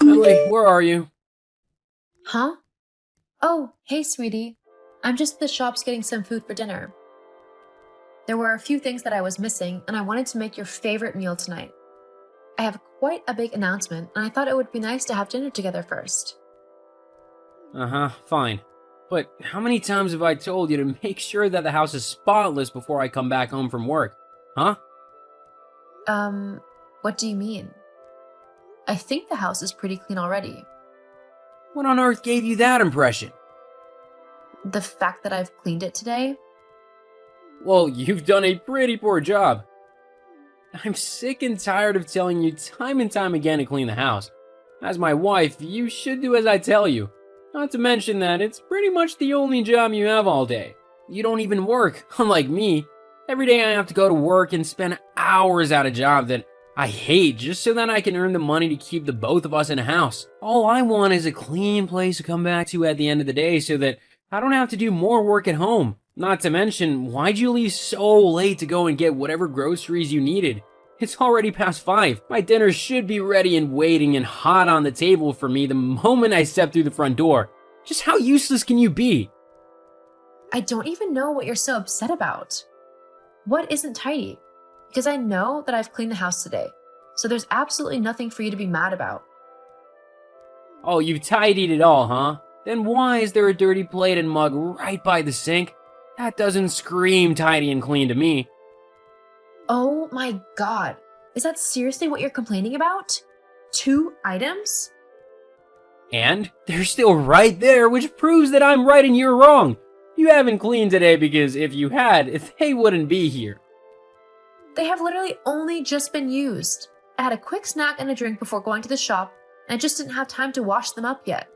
Emily, where are you? Huh? Oh, hey, sweetie. I'm just at the shops getting some food for dinner. There were a few things that I was missing, and I wanted to make your favorite meal tonight. I have quite a big announcement, and I thought it would be nice to have dinner together first. Uh-huh, fine. But how many times have I told you to make sure that the house is spotless before I come back home from work? Huh? Um, what do you mean? I think the house is pretty clean already. What on earth gave you that impression? The fact that I've cleaned it today? Well, you've done a pretty poor job. I'm sick and tired of telling you time and time again to clean the house. As my wife, you should do as I tell you. Not to mention that it's pretty much the only job you have all day. You don't even work, unlike me. Every day I have to go to work and spend hours at a job that I hate just so that I can earn the money to keep the both of us in a house. All I want is a clean place to come back to at the end of the day so that I don't have to do more work at home. Not to mention, why'd you leave so late to go and get whatever groceries you needed? It's already past 5. My dinner should be ready and waiting and hot on the table for me the moment I step through the front door. Just how useless can you be? I don't even know what you're so upset about. What isn't tidy? Because I know that I've cleaned the house today, so there's absolutely nothing for you to be mad about. Oh, you've tidied it all, huh? Then why is there a dirty plate and mug right by the sink? That doesn't scream tidy and clean to me. Oh my god. Is that seriously what you're complaining about? 2 items? And they're still right there, which proves that I'm right and you're wrong. You haven't cleaned today because if you had, they wouldn't be here. They have literally only just been used. I had a quick snack and a drink before going to the shop, and I just didn't have time to wash them up yet.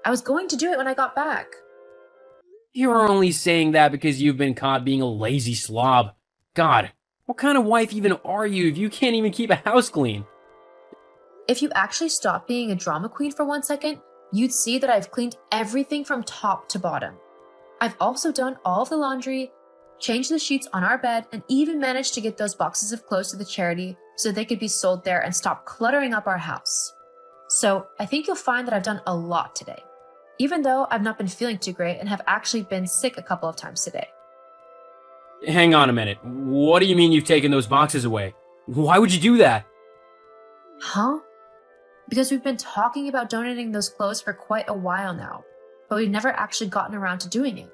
I was going to do it when I got back. You're only saying that because you've been caught being a lazy slob. God, what kind of wife even are you if you can't even keep a house clean? If you actually stopped being a drama queen for 1 second, you'd see that I've cleaned everything from top to bottom. I've also done all of the laundry, changed the sheets on our bed, and even managed to get those boxes of clothes to the charity so they could be sold there and stop cluttering up our house. So I think you'll find that I've done a lot today, even though I've not been feeling too great and have actually been sick a couple of times today. Hang on a minute. What do you mean you've taken those boxes away? Why would you do that? Huh? Because we've been talking about donating those clothes for quite a while now, but we've never actually gotten around to doing it.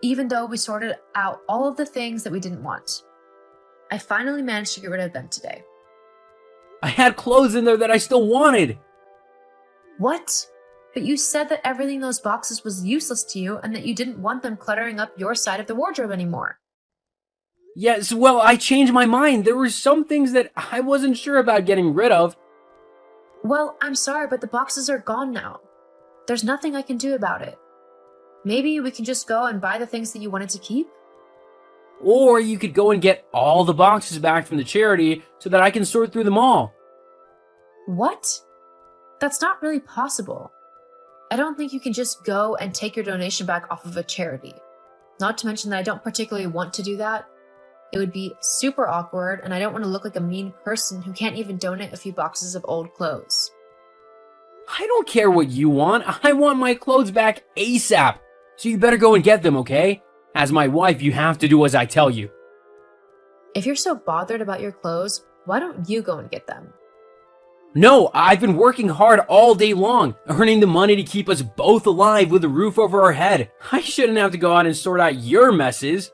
Even though we sorted out all of the things that we didn't want. I finally managed to get rid of them today. I had clothes in there that I still wanted. What? But you said that everything in those boxes was useless to you and that you didn't want them cluttering up your side of the wardrobe anymore. Yes, well, I changed my mind. There were some things that I wasn't sure about getting rid of. Well, I'm sorry, but the boxes are gone now. There's nothing I can do about it. Maybe we can just go and buy the things that you wanted to keep? Or you could go and get all the boxes back from the charity so that I can sort through them all. What? That's not really possible. I don't think you can just go and take your donation back off of a charity. Not to mention that I don't particularly want to do that. It would be super awkward, and I don't want to look like a mean person who can't even donate a few boxes of old clothes. I don't care what you want. I want my clothes back ASAP. So you better go and get them, okay? As my wife, you have to do as I tell you. If you're so bothered about your clothes, why don't you go and get them? No, I've been working hard all day long, earning the money to keep us both alive with a roof over our head. I shouldn't have to go out and sort out your messes.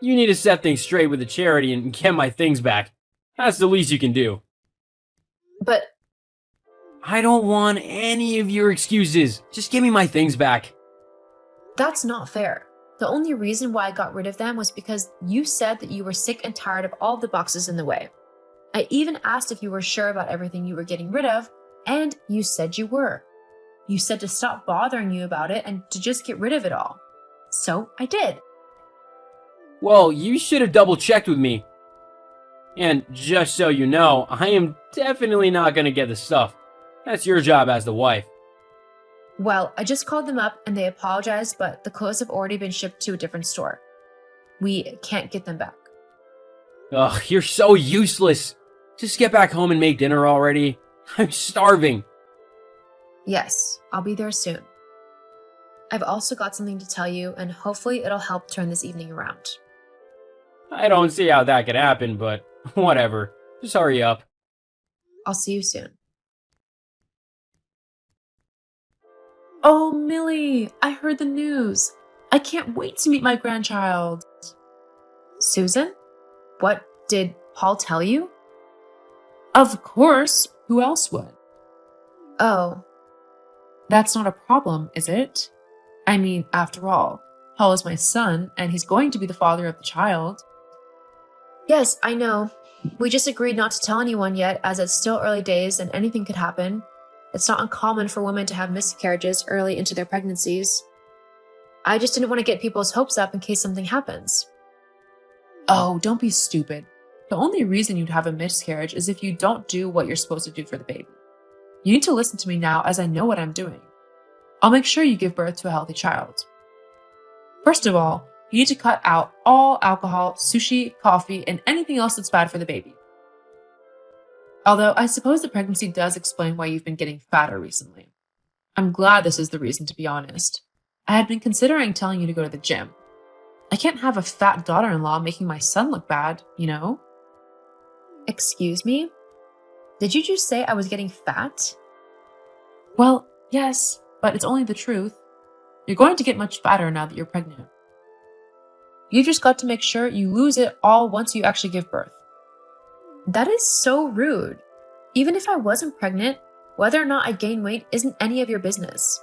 You need to set things straight with the charity and get my things back. That's the least you can do. But I don't want any of your excuses. Just give me my things back. that's not fair. The only reason why I got rid of them was because you said that you were sick and tired of all the boxes in the way. I even asked if you were sure about everything you were getting rid of, and you said you were. You said to stop bothering you about it and to just get rid of it all. So I did. Well, you should have double-checked with me. And just so you know, I am definitely not going to get the stuff. That's your job as the wife. Well, I just called them up and they apologized, but the clothes have already been shipped to a different store. We can't get them back. Ugh, you're so useless. Just get back home and make dinner already. I'm starving. Yes, I'll be there soon. I've also got something to tell you, and hopefully it'll help turn this evening around. I don't see how that could happen, but whatever. Just hurry up. I'll see you soon. Oh, Millie, I heard the news. I can't wait to meet my grandchild. Susan? What did Paul tell you? Of course. Who else would? Oh, That's not a problem, is it? I mean, after all, Paul is my son, and he's going to be the father of the child. yes, I know. We just agreed not to tell anyone yet, as it's still early days and anything could happen. It's not uncommon for women to have miscarriages early into their pregnancies. I just didn't want to get people's hopes up in case something happens. Oh, don't be stupid. The only reason you'd have a miscarriage is if you don't do what you're supposed to do for the baby. You need to listen to me now, as I know what I'm doing. I'll make sure you give birth to a healthy child. First of all, you need to cut out all alcohol, sushi, coffee, and anything else that's bad for the baby. Although I suppose the pregnancy does explain why you've been getting fatter recently. I'm glad this is the reason, to be honest. I had been considering telling you to go to the gym. I can't have a fat daughter-in-law making my son look bad, you know? Excuse me? Did you just say I was getting fat? Well, yes, but it's only the truth. You're going to get much fatter now that you're pregnant. You just got to make sure you lose it all once you actually give birth. That is so rude. Even if I wasn't pregnant, whether or not I gain weight isn't any of your business.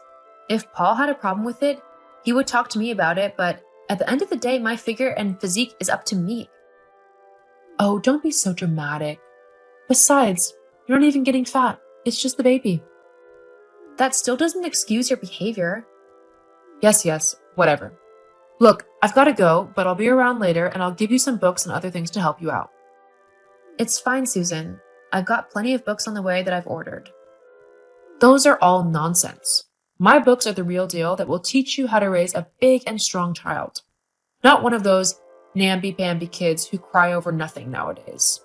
If Paul had a problem with it, he would talk to me about it, but at the end of the day, my figure and physique is up to me. Oh, don't be so dramatic. Besides, you're not even getting fat. It's just the baby. That still doesn't excuse your behavior. Yes, whatever. Look, I've got to go, but I'll be around later and I'll give you some books and other things to help you out. It's fine, Susan. I've got plenty of books on the way that I've ordered. Those are all nonsense. My books are the real deal that will teach you how to raise a big and strong child. Not one of those namby-pamby kids who cry over nothing nowadays.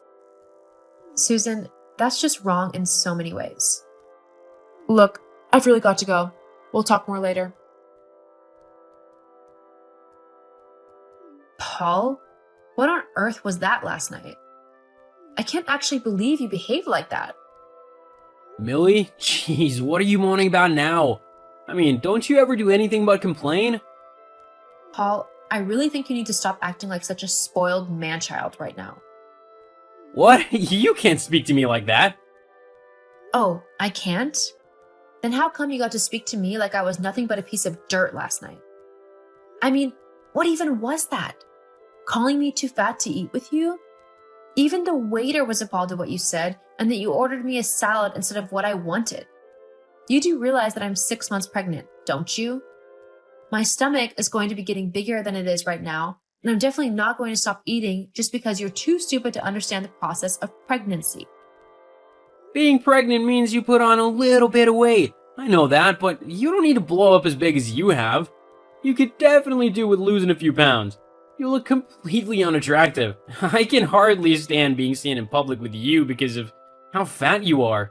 Susan, that's just wrong in so many ways. Look, I've really got to go. We'll talk more later. Paul? What on earth was that last night? I can't actually believe you behaved like that. Millie? Jeez, what are you moaning about now? I mean, don't you ever do anything but complain? Paul, I really think you need to stop acting like such a spoiled man-child right now. What? You can't speak to me like that. Oh, I can't? Then how come you got to speak to me like I was nothing but a piece of dirt last night? I mean, what even was that? Calling me too fat to eat with you? Even the waiter was appalled at what you said and that you ordered me a salad instead of what I wanted. You do realize that I'm 6 months pregnant, don't you? My stomach is going to be getting bigger than it is right now, and I'm definitely not going to stop eating just because you're too stupid to understand the process of pregnancy. Being pregnant means you put on a little bit of weight. I know that, but you don't need to blow up as big as you have. You could definitely do with losing a few pounds. You look completely unattractive. I can hardly stand being seen in public with you because of how fat you are.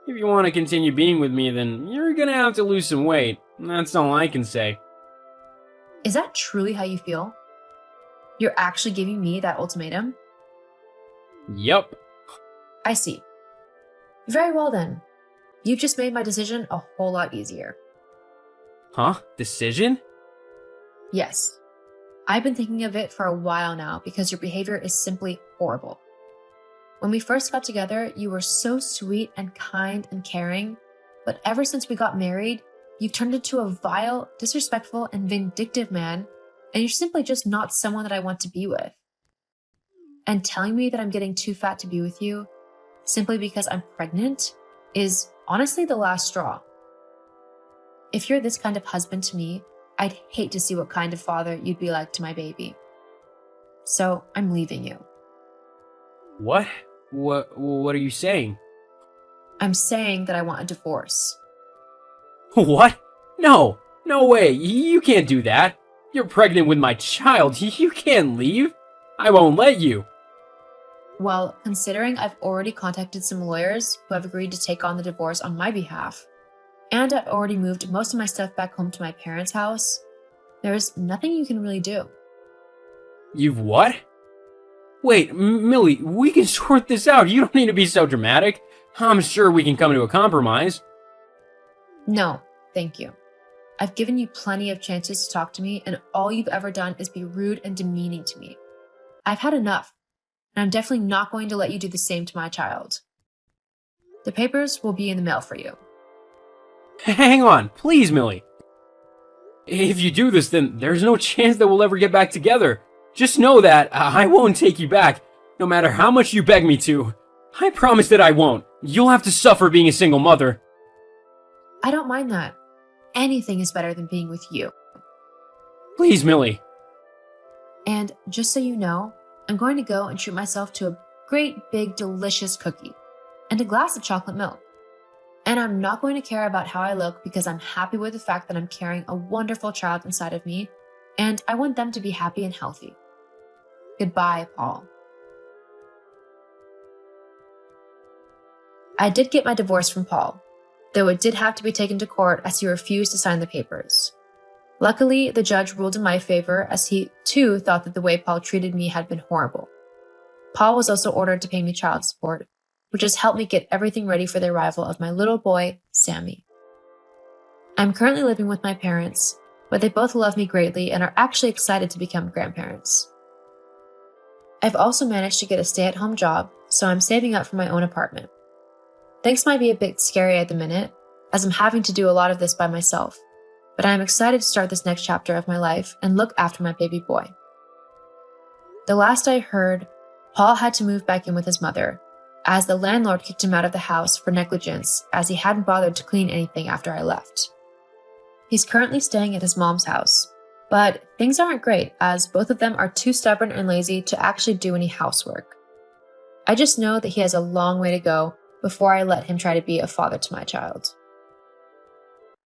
If you want to continue being with me, then you're gonna have to lose some weight. That's all I can say. Is that truly how you feel? You're actually giving me that ultimatum? Yup. I see. Very well then. You've just made my decision a whole lot easier. Huh? Decision? Yes. I've been thinking of it for a while now because your behavior is simply horrible. When we first got together, you were so sweet and kind and caring, but ever since we got married, you've turned into a vile, disrespectful, and vindictive man, and you're simply just not someone that I want to be with. And telling me that I'm getting too fat to be with you, simply because I'm pregnant, is honestly the last straw. If you're this kind of husband to me, I'd hate to see what kind of father you'd be like to my baby. So I'm leaving you. What? What are you saying? I'm saying that I want a divorce. What? No way, you can't do that. You're pregnant with my child, you can't leave. I won't let you. Well, considering I've already contacted some lawyers who have agreed to take on the divorce on my behalf, And I've already moved most of my stuff back home to my parents' house. There's nothing you can really do. You've what? Wait, Millie, we can sort this out. You don't need to be so dramatic. I'm sure we can come to a compromise. No, thank you. I've given you plenty of chances to talk to me, and all you've ever done is be rude and demeaning to me. I've had enough, and I'm definitely not going to let you do the same to my child. The papers will be in the mail for you. Hang on, please, Millie. If you do this, then there's no chance that we'll ever get back together. Just know that I won't take you back, no matter how much you beg me to. I promise that I won't. You'll have to suffer being a single mother. I don't mind that. Anything is better than being with you. Please, Millie. And just so you know, I'm going to go and treat myself to a great, big, delicious cookie and a glass of chocolate milk. And I'm not going to care about how I look because I'm happy with the fact that I'm carrying a wonderful child inside of me, and I want them to be happy and healthy. Goodbye, Paul. I did get my divorce from Paul, though it did have to be taken to court as he refused to sign the papers. Luckily, the judge ruled in my favor as he, too, thought that the way Paul treated me had been horrible. Paul was also ordered to pay me child support, which has helped me get everything ready for the arrival of my little boy, Sammy. I'm currently living with my parents, but they both love me greatly and are actually excited to become grandparents. I've also managed to get a stay-at-home job, so I'm saving up for my own apartment. Things might be a bit scary at the minute, as I'm having to do a lot of this by myself, but I am excited to start this next chapter of my life and look after my baby boy. The last I heard, Paul had to move back in with his mother, as the landlord kicked him out of the house for negligence as he hadn't bothered to clean anything after I left. He's currently staying at his mom's house, but things aren't great as both of them are too stubborn and lazy to actually do any housework. I just know that he has a long way to go before I let him try to be a father to my child.